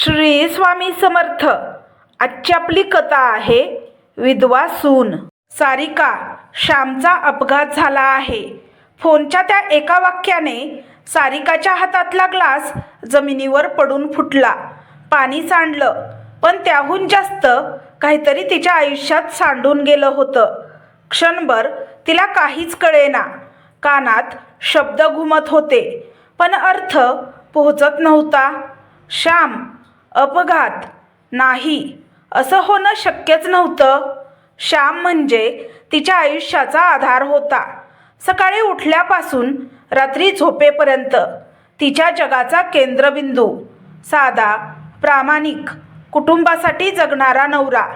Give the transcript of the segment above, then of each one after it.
श्री स्वामी समर्थ. आजची आपली कथा आहे विधवा सून. सारिका, श्यामचा अपघात झाला आहे. फोनच्या त्या एका वाक्याने सारिकाच्या हातातला ग्लास जमिनीवर पडून फुटला. पाणी सांडलं, पण त्याहून जास्त काहीतरी तिच्या आयुष्यात सांडून गेलं होतं. क्षणभर तिला काहीच कळेना. कानात शब्द घुमत होते, पण अर्थ पोहोचत नव्हता. श्याम, अपघात? नाही, असं होणं शक्यच नव्हतं. श्याम म्हणजे तिच्या आयुष्याचा आधार होता. सकाळी उठल्यापासून रात्री झोपेपर्यंत तिच्या जगाचा केंद्रबिंदू. साधा, प्रामाणिक, कुटुंबासाठी जगणारा नवरा.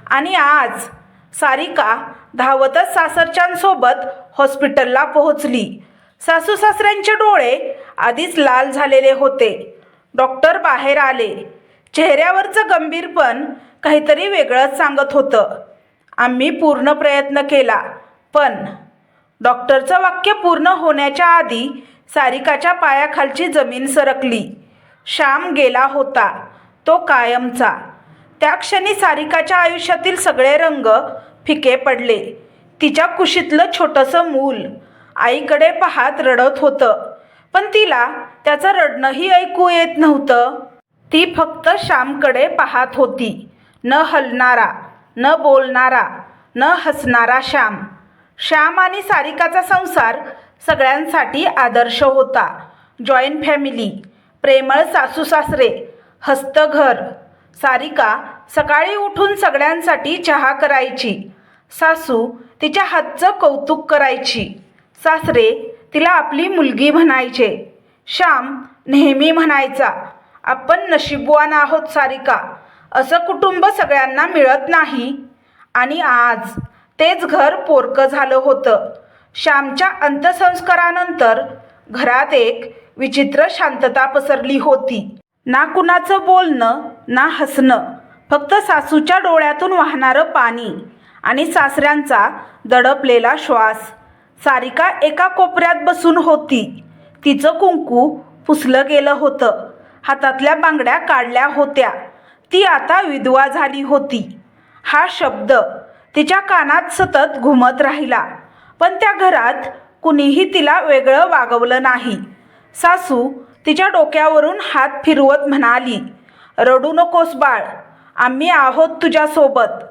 आणि आज सारिका धावतच सासरच्यांसोबत हॉस्पिटलला पोहोचली. सासू सासऱ्यांचे डोळे आधीच लाल झालेले होते. डॉक्टर बाहेर आले. चेहऱ्यावरचं गंभीरपण काहीतरी वेगळंच सांगत होतं. आम्ही पूर्ण प्रयत्न केला, पण डॉक्टरचं वाक्य पूर्ण होण्याच्या आधी सारिकाच्या पायाखालची जमीन सरकली. श्याम गेला होता, तो कायमचा. त्या क्षणी सारिकाच्या आयुष्यातील सगळे रंग फिके पडले. तिच्या कुशीतलं छोटंसं मूल आईकडे पाहत रडत होतं, पण तिला त्याचं रडणंही ऐकू येत नव्हतं. ती फक्त श्यामकडे पाहत होती. न हलणारा, न बोलणारा, न हसणारा श्याम. श्याम आणि सारिकाचा संसार सगळ्यांसाठी आदर्श होता. जॉईंट फॅमिली, प्रेमळ सासू सासरे, हसतं घर. सारिका सकाळी उठून सगळ्यांसाठी चहा करायची. सासू तिच्या हातचं कौतुक करायची. सासरे तिला आपली मुलगी म्हणायचे. श्याम नेहमी म्हणायचा, आपण नशीबवान आहोत सारिका, असं कुटुंब सगळ्यांना मिळत नाही. आणि आज तेच घर पोरकं झालं होतं. श्यामच्या अंत्यसंस्कारानंतर घरात एक विचित्र शांतता पसरली होती. ना कुणाचं बोलणं, ना हसणं, फक्त सासूच्या डोळ्यातून वाहणारं पाणी आणि सासऱ्यांचा दडपलेला श्वास. सारिका एका कोपऱ्यात बसून होती. तिचं कुंकू पुसलं गेलं होतं. हातातल्या बांगड्या काढल्या होत्या. ती आता विधवा झाली होती. हा शब्द तिच्या कानात सतत घुमत राहिला, पण त्या घरात कुणीही तिला वेगळं वागवलं नाही. सासू तिच्या डोक्यावरून हात फिरवत म्हणाली, रडू नकोस बाळ, आम्ही आहोत तुझ्यासोबत.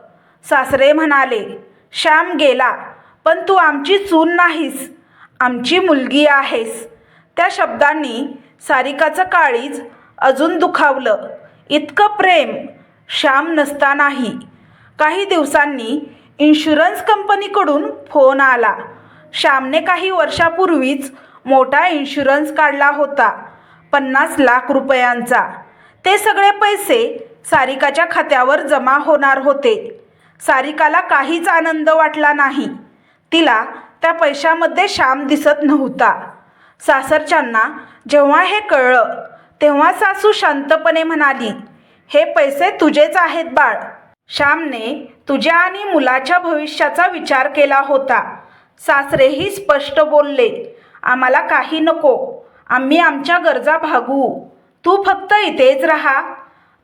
सासरे म्हणाले, श्याम गेला, पण तू आमची सून नाहीस, आमची मुलगी आहेस. त्या शब्दांनी सारिकाचं काळीज अजून दुखावलं. इतकं प्रेम श्याम नसतानाही. काही दिवसांनी इन्शुरन्स कंपनीकडून फोन आला. श्यामने काही वर्षापूर्वीच मोठा इन्शुरन्स काढला होता, 50 लाख रुपयांचा. ते सगळे पैसे सारिकाच्या खात्यावर जमा होणार होते. सारिकाला काहीच आनंद वाटला नाही. तिला त्या पैशामध्ये श्याम दिसत नव्हता. सासरच्यांना जेव्हा हे कळलं, तेव्हा सासू शांतपणे म्हणाली, हे पैसे तुझेच आहेत बाळ. श्यामने तुझ्या आणि मुलाच्या भविष्याचा विचार केला होता. सासरेही स्पष्ट बोलले, आम्हाला काही नको, आम्ही आमच्या गरजा भागवू, तू फक्त इथेच राहा.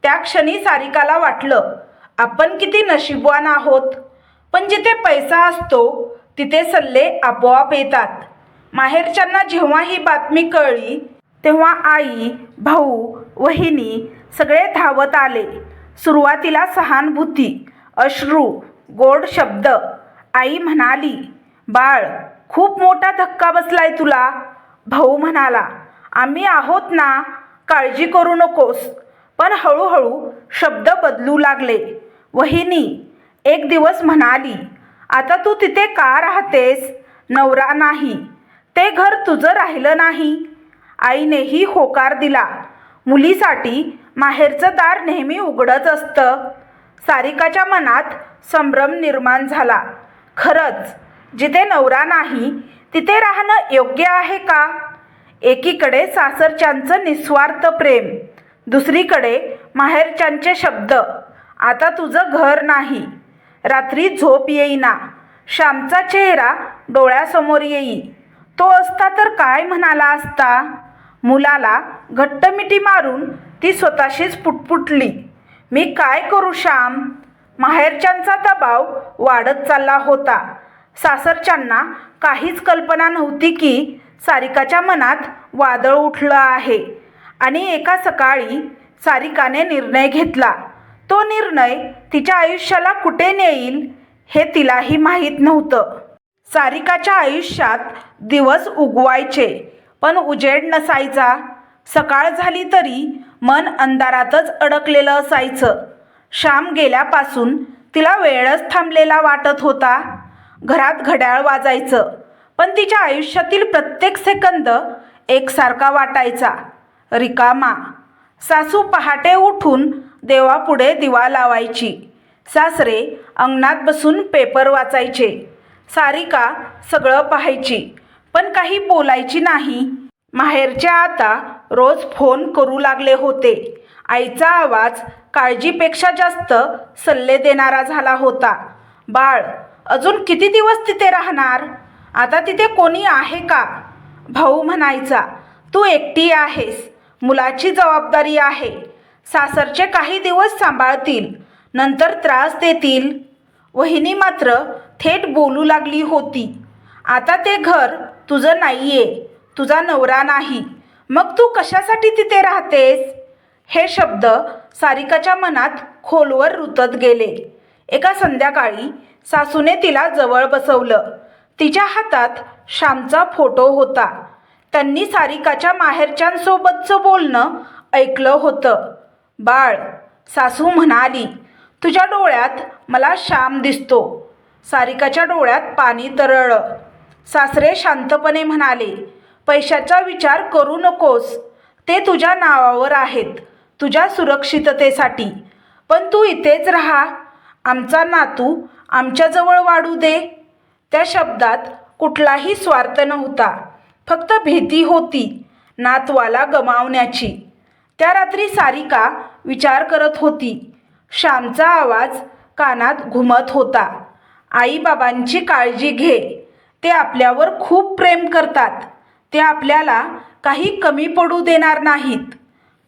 त्या क्षणी सारिकाला वाटलं, आपण किती नशीबवान आहोत. पण जिथे पैसा असतो तिथे सल्ले आपोआप येतात. माहेरच्यांना जेव्हा ही बातमी कळली, तेव्हा आई, भाऊ, वहिनी सगळे धावत आले. सुरुवातीला सहानुभूती, अश्रू, गोड शब्द. आई म्हणाली, बाळ, खूप मोठा धक्का बसलाय तुला. भाऊ म्हणाला, आम्ही आहोत ना, काळजी करू नकोस. पण हळूहळू शब्द बदलू लागले. वहिनी एक दिवस म्हणाली, आता तू तिथे का राहतेस? नवरा नाही, ते घर तुझं राहिलं नाही. आईनेही होकार दिला. मुलीसाठी माहेरचं दार नेहमी उघडच असतं. सारिकाच्या मनात संभ्रम निर्माण झाला. खरंच जिथे नवरा नाही तिथे राहणं योग्य आहे का? एकीकडे सासरच्यांचं निस्वार्थ प्रेम, दुसरीकडे माहेरच्यांचे शब्द, आता तुझं घर नाही. रात्री झोप येईना. श्यामचा चेहरा डोळ्यासमोर येई. तो असता तर काय म्हणाला असता? मुलाला घट्ट मिठी मारून ती स्वतःशीच पुटपुटली. मी काय करू श्याम? माहेरच्यांचा दबाव वाढत चालला होता. सासरच्यांना काहीच कल्पना नव्हती की सारिकाच्या मनात वादळ उठलं आहे. आणि एका सकाळी सारिकाने निर्णय घेतला. तो निर्णय तिच्या आयुष्याला कुठे नेईल हे तिलाही माहीत नव्हतं. सारिकाच्या आयुष्यात दिवस उगवायचे पण उजेड नसायचा. सकाळ झाली तरी मन अंधारातच अडकलेलं असायचं. श्याम गेल्यापासून तिला वेळच थांबलेला वाटत होता. घरात घड्याळ वाजायचं पण तिच्या आयुष्यातील प्रत्येक सेकंद एकसारखा वाटायचा, रिकामा. सासू पहाटे उठून देवापुढे दिवा लावायची. सासरे अंगणात बसून पेपर वाचायचे. सारिका सगळं पाहायची पण काही बोलायची नाही. माहेरचे आता रोज फोन करू लागले होते. आईचा आवाज काळजीपेक्षा जास्त सल्ले देणारा झाला होता. बाळ, अजून किती दिवस तिथे राहणार? आता तिथे कोणी आहे का? भाऊ म्हणायचा, तू एकटी आहेस, मुलाची जबाबदारी आहे. सासरचे काही दिवस सांभाळतील, नंतर त्रास देतील. वहिनी मात्र थेट बोलू लागली होती, आता ते घर तुझं नाहीये, तुझा नवरा नाही, मग तू कशासाठी तिथे राहतेस? हे शब्द सारिकाच्या मनात खोलवर रुतत गेले. एका संध्याकाळी सासूने तिला जवळ बसवलं. तिच्या हातात श्यामचा फोटो होता. त्यांनी सारिकाच्या माहेरच्यांसोबतचं बोलणं ऐकलं होतं. बाळ, सासू म्हणाली, तुझ्या डोळ्यात मला श्याम दिसतो. सारिकाच्या डोळ्यात पाणी तरळलं. सासरे शांतपणे म्हणाले, पैशाचा विचार करू नकोस, ते तुझ्या नावावर आहेत, तुझ्या सुरक्षिततेसाठी. पण तू इथेच राहा, आमचा नातू आमच्याजवळ वाढू दे. त्या शब्दात कुठलाही स्वार्थ नव्हता, फक्त भीती होती नातवाला गमावण्याची. त्या रात्री सारिका विचार करत होती. श्यामचा आवाज कानात घुमत होता, आईबाबांची काळजी घे, ते आपल्यावर खूप प्रेम करतात, ते आपल्याला काही कमी पडू देणार नाहीत.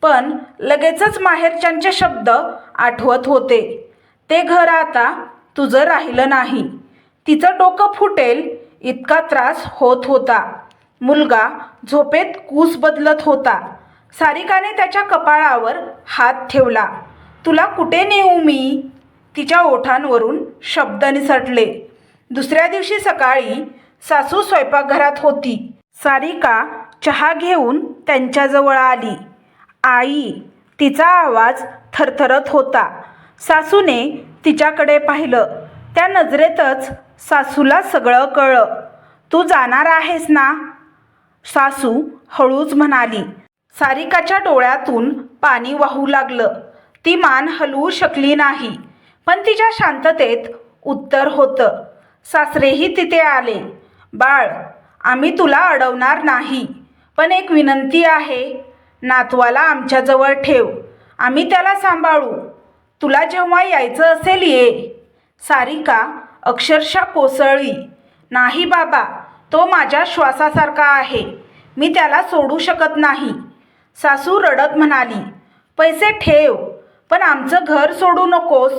पण लगेचच माहेरच्यांचे शब्द आठवत होते, ते घर आता तुझं राहिलं नाही. तिचं डोकं फुटेल इतका त्रास होत होता. मुलगा झोपेत कूस बदलत होता. सारिकाने त्याच्या कपाळावर हात ठेवला. तुला कुठे नेऊ मी? तिच्या ओठांवरून शब्द निसटले. दुसऱ्या दिवशी सकाळी सासू स्वयंपाकघरात होती. सारिका चहा घेऊन त्यांच्याजवळ आली. आई, तिचा आवाज थरथरत होता. सासूने तिच्याकडे पाहिलं. त्या नजरेतच सासूला सगळं कळलं. तू जाणार आहेस ना? सासू हळूच म्हणाली. सारिकाच्या डोळ्यातून पाणी वाहू लागलं. ती मान हलवू शकली नाही, पण तिच्या शांततेत उत्तर होतं. सासरेही तिथे आले. बाळ, आम्ही तुला अडवणार नाही, पण एक विनंती आहे, नातवाला आमच्याजवळ ठेव, आम्ही त्याला सांभाळू. तुला जेव्हा यायचं असेल ये. सारिका अक्षरशः कोसळली. नाही बाबा, तो माझ्या श्वासासारखा आहे, मी त्याला सोडू शकत नाही. सासू रडत म्हणाली, पैसे ठेव, पण आमचं घर सोडू नकोस.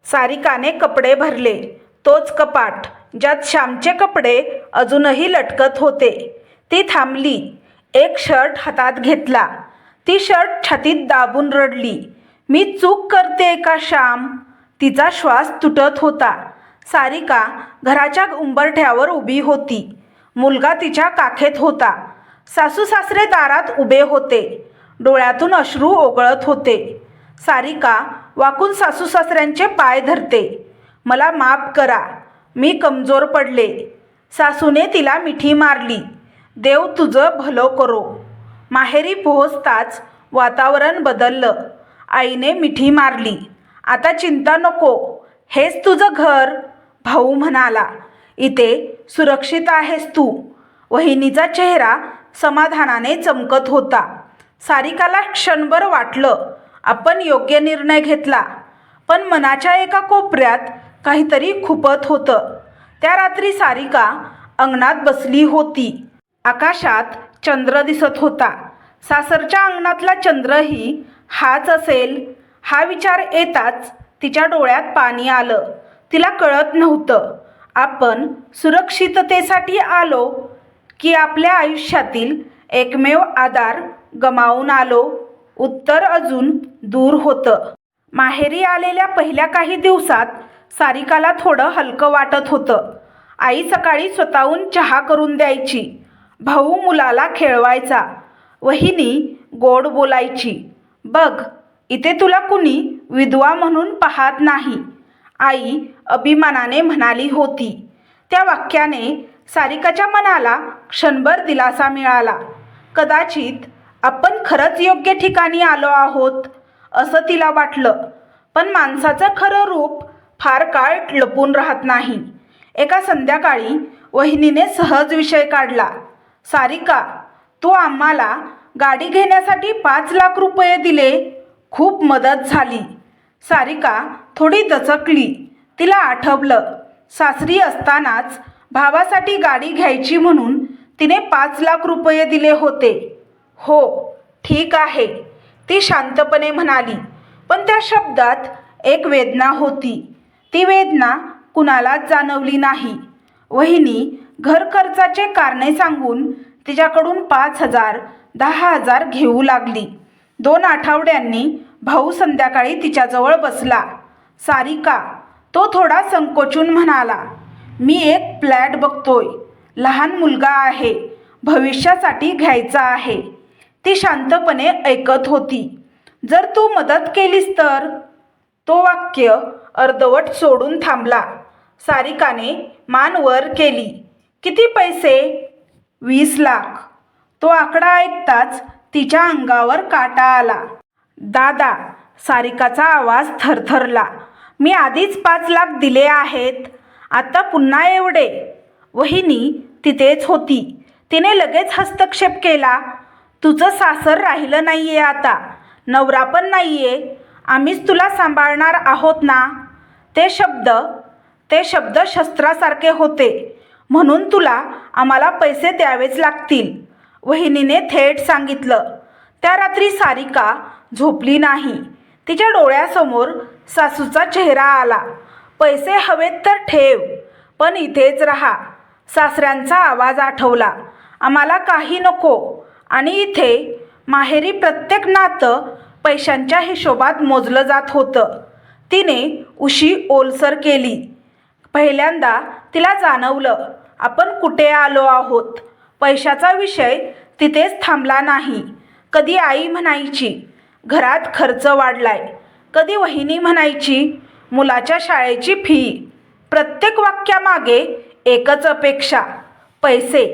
सारिकाने कपडे भरले. तोच कपाट ज्यात श्यामचे कपडे अजूनही लटकत होते. ती थांबली. एक शर्ट हातात घेतला. ती शर्ट छातीत दाबून रडली. मी चूक करते का श्याम? तिचा श्वास तुटत होता. सारिका घराच्या उंबरठ्यावर उभी होती. मुलगा तिच्या काखेत होता. सासू सासरे दारात उभे होते. डोळ्यातून अश्रू ओघळत होते. सारिका वाकून सासू सासऱ्यांचे पाय धरते. मला माफ करा, मी कमजोर पडले. सासूने तिला मिठी मारली. देव तुझं भलं करो. माहेरी पोहोचताच वातावरण बदललं. आईने मिठी मारली. आता चिंता नको, हेच तुझं घर. भाऊ म्हणाला, इथे सुरक्षित आहेस तू. वहिनीचा चेहरा समाधानाने चमकत होता. सारिकाला क्षणभर वाटलं आपण योग्य निर्णय घेतला, पण मनाच्या एका कोपऱ्यात काहीतरी खुपत होतं. त्या रात्री सारिका अंगणात बसली होती. आकाशात चंद्र दिसत होता. सासरच्या अंगणातला चंद्रही हाच असेल हा विचार येताच तिच्या डोळ्यात पाणी आलं. तिला कळत नव्हतं आपण सुरक्षिततेसाठी आलो की आपल्या आयुष्यातील एकमेव आधार गमावून आलो. उत्तर अजून दूर होतं. माहेरी आलेल्या पहिल्या काही दिवसात सारिकाला थोडं हलकं वाटत होतं. आई सकाळी स्वतःहून चहा करून द्यायची. भाऊ मुलाला खेळवायचा. वहिनी गोड बोलायची. बघ इथे तुला कुणी विधवा म्हणून पाहत नाही, आई अभिमानाने म्हणाली होती. त्या वाक्याने सारिकाच्या मनाला क्षणभर दिलासा मिळाला. कदाचित आपण खरंच योग्य ठिकाणी आलो आहोत असं तिला वाटलं. पण माणसाचं खरं रूप फार काळ लपून राहत नाही. एका संध्याकाळी वहिनीने सहज विषय काढला. सारिका, तू आम्हाला गाडी घेण्यासाठी 5 लाख रुपये दिले. खूप मदत झाली. सारिका थोडी दचकली. तिला आठवलं सासरी असतानाच भावासाठी गाडी घ्यायची म्हणून तिने 5 लाख रुपये दिले होते. हो ठीक आहे, ती शांतपणे म्हणाली. पण त्या शब्दात एक वेदना होती. ती वेदना कुणालाच जाणवली नाही. वहिनी घर खर्चाचे कारणे सांगून तिच्याकडून 5,000, 10,000 घेऊ लागली. 2 आठवड्यांनी भाऊ संध्याकाळी तिच्याजवळ बसला. सारिका, तो थोडा संकोचून म्हणाला, मी एक फ्लॅट बघतोय. लहान मुलगा आहे. भविष्यासाठी घ्यायचा आहे. ती शांतपणे ऐकत होती. जर तू मदत केलीस तर. तो वाक्य अर्धवट सोडून थांबला. सारिकाने मान वर केली. किती पैसे? 20 लाख. तो आकडा ऐकताच तिच्या अंगावर काटा आला. दादा, सारिकाचा आवाज थरथरला. मी आधीच 5 लाख दिले आहेत. आता पुन्हा एवढे? वहिनी तिथेच होती. तिने लगेच हस्तक्षेप केला. तुझं सासर राहिलं नाहीये आता. नवरा पण नाहीये. आम्हीच तुला सांभाळणार आहोत ना. ते शब्द शस्त्रासारखे होते. म्हणून तुला आम्हाला पैसे द्यावेच लागतील, वहिनीने थेट सांगितलं. त्या रात्री सारिका झोपली नाही. तिच्या डोळ्यासमोर सासूचा चेहरा आला. पैसे हवेत तर ठेव, पण इथेच राहा. सासऱ्यांचा आवाज आठवला. आम्हाला काही नको. आणि इथे माहेरी प्रत्येक नातं पैशांच्या हिशोबात मोजलं जात होतं. तिने उशी ओलसर केली. पहिल्यांदा तिला जाणवलं आपण कुठे आलो आहोत. पैशाचा विषय तिथेच थांबला नाही. कधी आई म्हणायची घरात खर्च वाढलाय. कधी वहिनी म्हणायची मुलाच्या शाळेची फी. प्रत्येक वाक्यामागे एकच अपेक्षा, पैसे.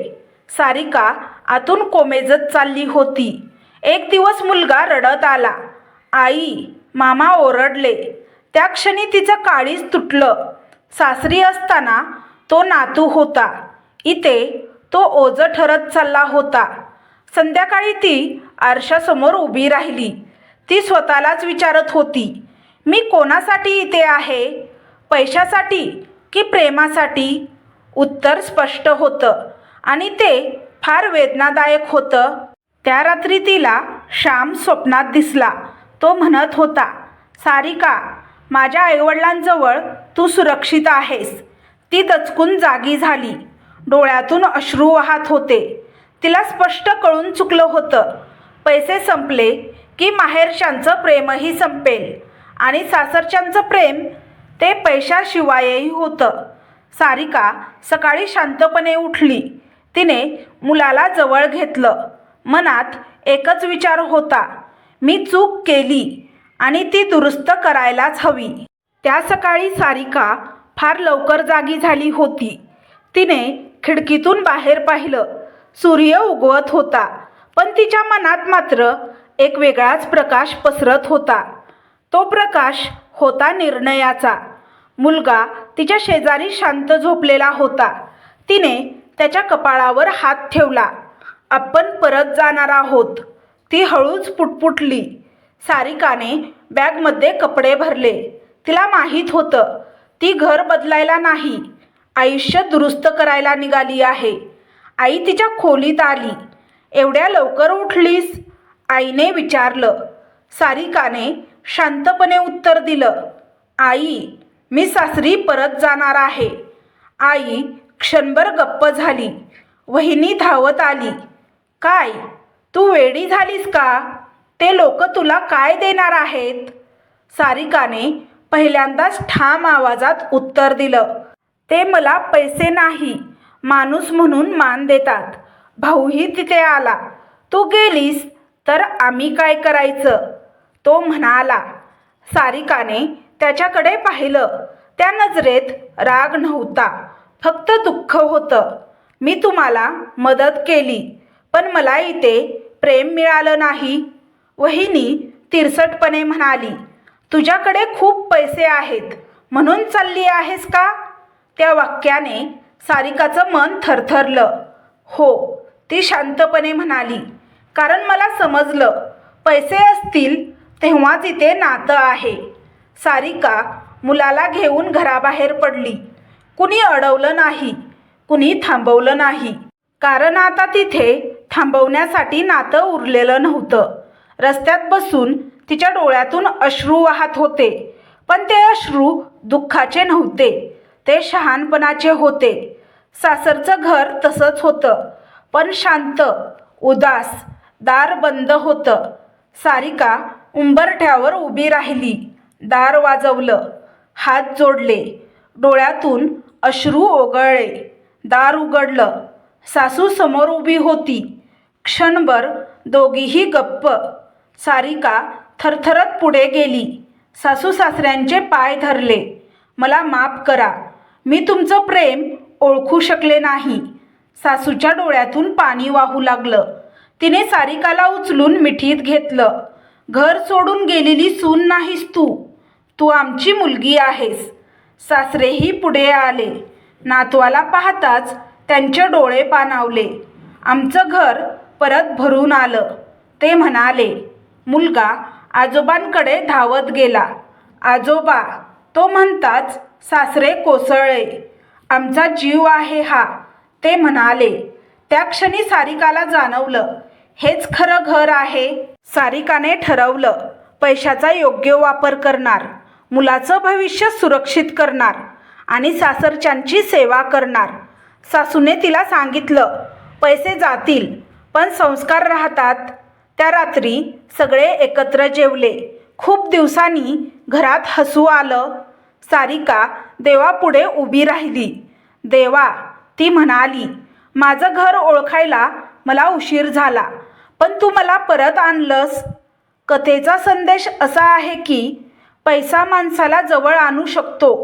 सारिका आतून कोमेजत चालली होती. एक दिवस मुलगा रडत आला. आई, मामा ओरडले. त्या क्षणी तिचं काळीज तुटलं. सासरी असताना तो नातू होता. इथे तो ओझं ठरत चालला होता. संध्याकाळी ती आरशासमोर उभी राहिली. ती स्वतःलाच विचारत होती, मी कोणासाठी इथे आहे? पैशासाठी की प्रेमासाठी? उत्तर स्पष्ट होतं आणि ते फार वेदनादायक होतं. त्या रात्री तिला श्याम स्वप्नात दिसला. तो म्हणत होता, सारिका, माझ्या आईवडिलांजवळ तू सुरक्षित आहेस. ती दचकून जागी झाली. डोळ्यातून अश्रू वाहत होते. तिला स्पष्ट कळून चुकलं होतं. पैसे संपले की माहेरच्यांचं प्रेमही संपेल. आणि सासरच्यांचं प्रेम ते पैशाशिवायही होतं. सारिका सकाळी शांतपणे उठली. तिने मुलाला जवळ घेतलं. मनात एकच विचार होता, मी चूक केली आणि ती दुरुस्त करायलाच हवी. त्या सकाळी सारिका फार लवकर जागी झाली होती. तिने खिडकीतून बाहेर पाहिलं. सूर्य उगवत होता. पण तिच्या मनात मात्र एक वेगळाच प्रकाश पसरत होता. तो प्रकाश होता निर्णयाचा. मुलगा तिच्या शेजारी शांत झोपलेला होता. तिने त्याच्या कपाळावर हात ठेवला. आपण परत जाणार आहोत, ती हळूच पुटपुटली. सारिकाने बॅगमध्ये कपडे भरले. तिला माहीत होतं ती घर बदलायला नाही, आयुष्य दुरुस्त करायला निघाली आहे. आई तिच्या खोलीत आली. एवढ्या लवकर उठलीस? आईने विचारलं. सारिकाने शांतपणे उत्तर दिलं, आई, मी सासरी परत जाणार आहे. आई क्षणभर गप्प झाली. वहिनी धावत आली. काय, तू वेडी झालीस का? ते लोक तुला काय देणार आहेत? सारिकाने पहिल्यांदाच ठाम आवाजात उत्तर दिलं, ते मला पैसे नाही, माणूस म्हणून मान देतात. भाऊही तिथे आला. तू गेलीस तर आम्ही काय करायचं? तो म्हणाला. सारिकाने त्याच्याकडे पाहिलं. त्या नजरेत राग नव्हता, फक्त दुःख होतं. मी तुम्हाला मदत केली, पण मला इथे प्रेम मिळालं नाही. वहिनी तिरसटपणे म्हणाली, तुझ्याकडे खूप पैसे आहेत म्हणून चालली आहेस का? त्या वाक्याने सारिकाचं मन थरथरलं. हो, ती शांतपणे म्हणाली, कारण मला समजलं, पैसे असतील तेव्हाच इथे नातं आहे. सारिका मुलाला घेऊन घराबाहेर पडली. कुणी अडवलं नाही, कुणी थांबवलं नाही, कारण आता तिथे थांबवण्यासाठी नातं उरलेलं नव्हतं. रस्त्यात बसून तिच्या डोळ्यातून अश्रू वाहत होते, पण ते अश्रू दुःखाचे नव्हते, ते शहाणपणाचे होते. सासरचं घर तसंच होतं, पण शांत, उदास. दार बंद होतं. सारिका उंबरठ्यावर उभी राहिली. दार वाजवलं. हात जोडले. डोळ्यातून अश्रू ओघळले. दार उघडलं. सासू समोर उभी होती. क्षणभर दोघीही गप्प. सारिका थरथरत पुढे गेली. सासू सासऱ्यांचे पाय धरले. मला माफ करा, मी तुमचं प्रेम ओळखू शकले नाही. सासूच्या डोळ्यातून पाणी वाहू लागलं. तिने सारिकाला उचलून मिठीत घेतलं. घर सोडून गेलेली सून नाहीस तू, तू आमची मुलगी आहेस. सासरेही पुढे आले. नातवाला पाहताच त्यांचे डोळे पाणावले. आमचं घर परत भरून आलं. ते म्हणाले. मुलगा आजोबांकडे धावत गेला. आजोबा, तो म्हणताच सासरे कोसळले. आमचा जीव आहे हा, ते म्हणाले. त्या क्षणी सारिकाला जाणवलं, हेच खरं घर आहे. सारिकाने ठरवलं, पैशाचा योग्य वापर करणार, मुलाचं भविष्य सुरक्षित करणार आणि सासरच्यांची सेवा करणार. सासूने तिला सांगितलं, पैसे जातील पण संस्कार राहतात. त्या रात्री सगळे एकत्र जेवले. खूप दिवसांनी घरात हसू आलं. सारिका देवापुढे उभी राहिली. देवा, ती म्हणाली, माझं घर ओळखायला मला उशीर झाला, पण तू मला परत आणलंस. कथेचा संदेश असा आहे की पैसा माणसाला जवळ आणू शकतो,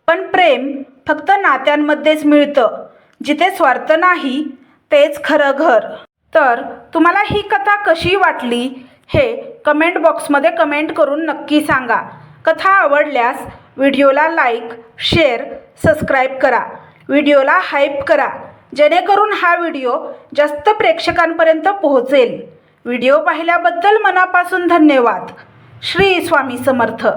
पण प्रेम फक्त नात्यांमध्येच मिळतं. जिथे स्वार्थ नाही तेच खरं घर. तर तुम्हाला ही कथा कशी वाटली हे कमेंट बॉक्समध्ये कमेंट करून नक्की सांगा. कथा आवडल्यास व्हिडिओला लाईक, शेअर, सबस्क्राईब करा. व्हिडिओला हाईप करा, जेणेकरून हा व्हिडिओ जास्त प्रेक्षकांपर्यंत पोहोचेल. व्हिडिओ पाहिल्याबद्दल मनापासून धन्यवाद. श्री स्वामी समर्थ.